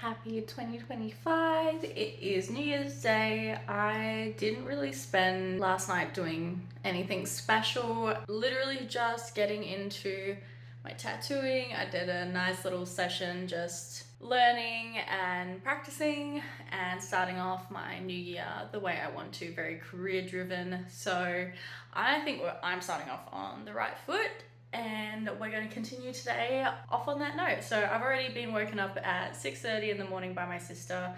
Happy 2025. It is New Year's Day. I didn't really spend last night doing anything special. Literally just getting into my tattooing. I did a nice little session just learning and practicing and starting off my new year the way I want to, very career driven. So I think I'm starting off on the right foot, and we're going to continue today off on that note. So I've already been woken up at 6:30 in the morning by my sister,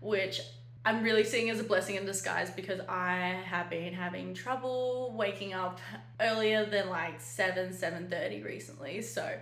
which I'm really seeing as a blessing in disguise because I have been having trouble waking up earlier than like 7:30 recently. So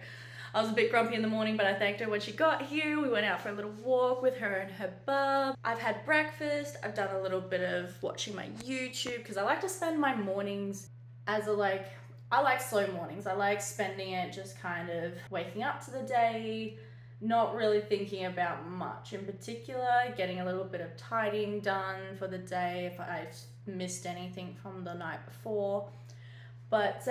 I was a bit grumpy in the morning, but I thanked her when she got here. We went out for a little walk with her and her bub. I've had breakfast. I've done a little bit of watching my YouTube because I like to spend my mornings as I like slow mornings. I like spending it just kind of waking up to the day, not really thinking about much in particular, getting a little bit of tidying done for the day if I've missed anything from the night before. But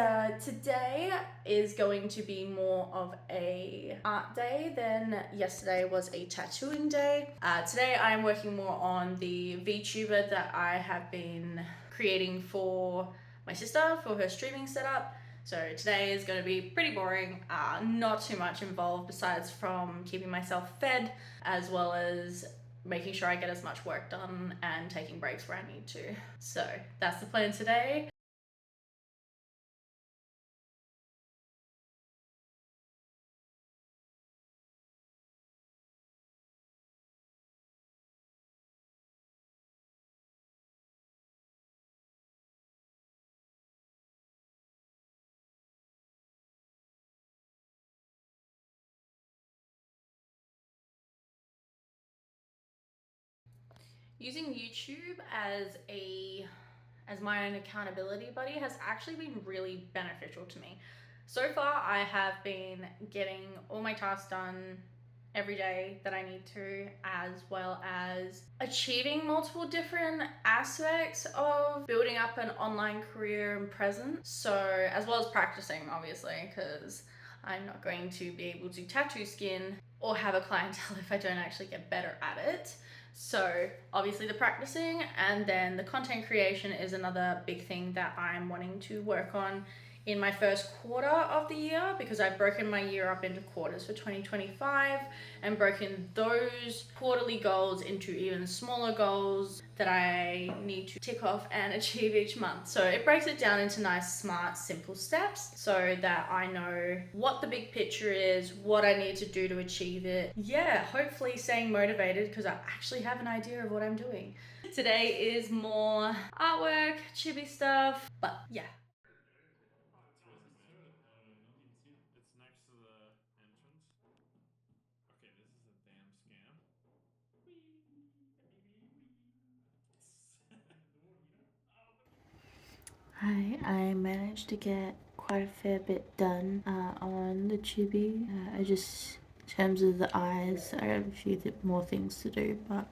today is going to be more of a art day than yesterday was a tattooing day. Today I'm working more on the VTuber that I have been creating for my sister for her streaming setup. So today is going to be pretty boring, not too much involved besides from keeping myself fed as well as making sure I get as much work done and taking breaks where I need to. So that's the plan today. Using YouTube as my own accountability buddy has actually been really beneficial to me. So far, I have been getting all my tasks done every day that I need to, as well as achieving multiple different aspects of building up an online career and presence. So, as well as practicing, obviously, because I'm not going to be able to tattoo skin or have a clientele if I don't actually get better at it. So obviously the practicing and then the content creation is another big thing that I'm wanting to work on in my first quarter of the year, because I've broken my year up into quarters for 2025 and broken those quarterly goals into even smaller goals that I need to tick off and achieve each month. So it breaks it down into nice, smart, simple steps so that I know what the big picture is, what I need to do to achieve it. Yeah, hopefully staying motivated because I actually have an idea of what I'm doing. Today is more artwork, chibi stuff, but yeah. It's next to the entrance. Okay, this is a damn scam. Hi, I managed to get quite a fair bit done on the chibi. In terms of the eyes, I have a few more things to do, but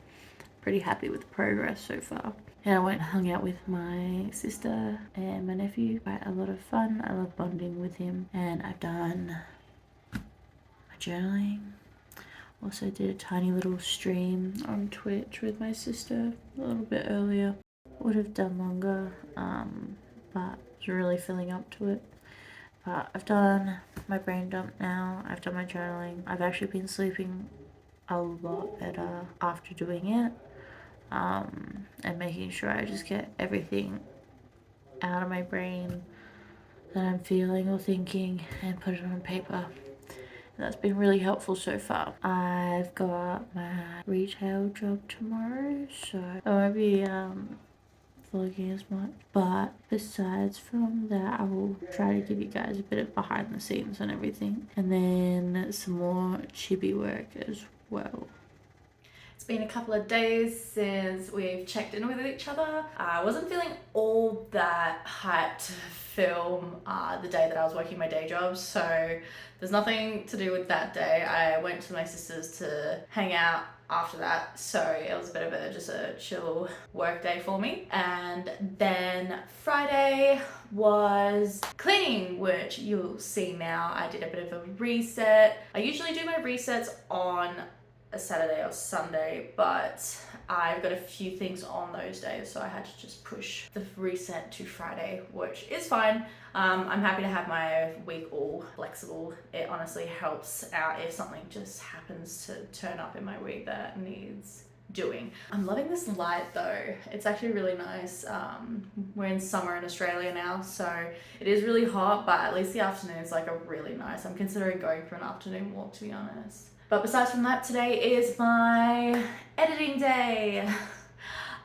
pretty happy with the progress so far. And I went and hung out with my sister and my nephew. Quite a lot of fun. I love bonding with him, and I've done my journaling. Also did a tiny little stream on Twitch with my sister a little bit earlier. Would have done longer, but was really filling up to it. But I've done my brain dump now. I've done my journaling. I've actually been sleeping a lot better after doing it, and making sure I just get everything out of my brain that I'm feeling or thinking and put it on paper. That's been really helpful so far. I've got my retail job tomorrow, so I won't be vlogging as much. But besides from that, I will try to give you guys a bit of behind the scenes and everything, and then some more chibi work as well. It's been a couple of days since we've checked in with each other. I wasn't feeling all that hyped to film the day that I was working my day job, so there's nothing to do with that day. I went to my sister's to hang out after that, so it was a bit of just a chill work day for me. And then Friday was cleaning, which you'll see now. I did a bit of a reset. I usually do my resets on a Saturday or Sunday, but I've got a few things on those days, so I had to just push the reset to Friday, which is fine. I'm happy to have my week all flexible. It honestly helps out if something just happens to turn up in my week that needs doing. I'm loving this light though. It's actually really nice. We're in summer in Australia now, so it is really hot, but at least the afternoons like are really nice. I'm considering going for an afternoon walk, to be honest. But besides from that, today is my editing day.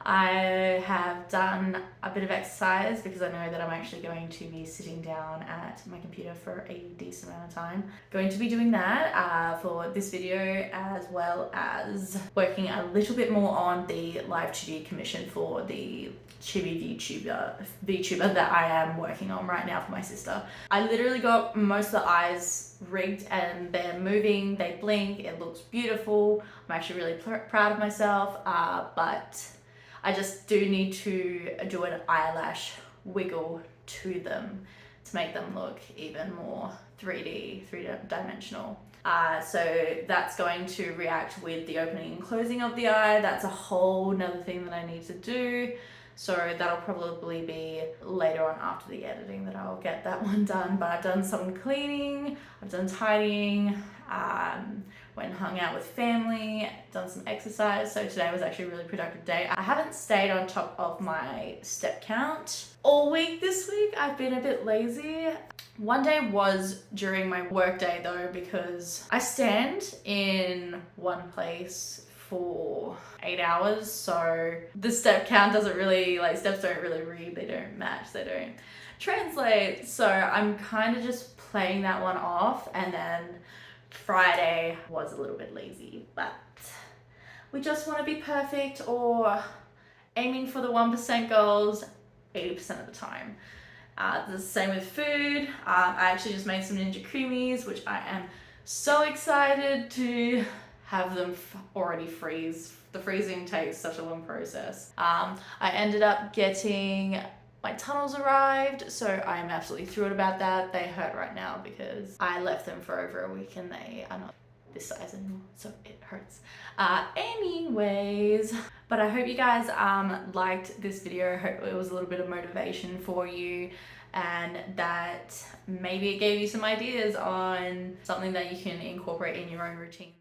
I have done a bit of exercise because I know that I'm actually going to be sitting down at my computer for a decent amount of time. Going to be doing that for this video, as well as working a little bit more on the live Chibi commission for the Chibi VTuber that I am working on right now for my sister. I literally got most of the eyes rigged and they're moving, they blink, it looks beautiful. I'm actually really proud of myself, but I just do need to do an eyelash wiggle to them to make them look even more 3D-dimensional. So that's going to react with the opening and closing of the eye. That's a whole nother thing that I need to do. So that'll probably be later on after the editing that I'll get that one done. But I've done some cleaning, I've done tidying, went and hung out with family, done some exercise. So today was actually a really productive day. I haven't stayed on top of my step count all week this week. I've been a bit lazy. One day was during my work day though, because I stand in one place for 8 hours, so the step count doesn't really, like, steps don't really read, they don't match, they don't translate. So I'm kind of just playing that one off, and then Friday was a little bit lazy, but we just want to be perfect or aiming for the 1% goals 80% of the time. The same with food. I actually just made some Ninja Creamies, which I am so excited to have them already freeze. The freezing takes such a long process. I ended up getting, my tunnels arrived, so I am absolutely thrilled about that. They hurt right now because I left them for over a week and they are not this size anymore, so it hurts. Anyways, but I hope you guys liked this video. I hope it was a little bit of motivation for you, and that maybe it gave you some ideas on something that you can incorporate in your own routine.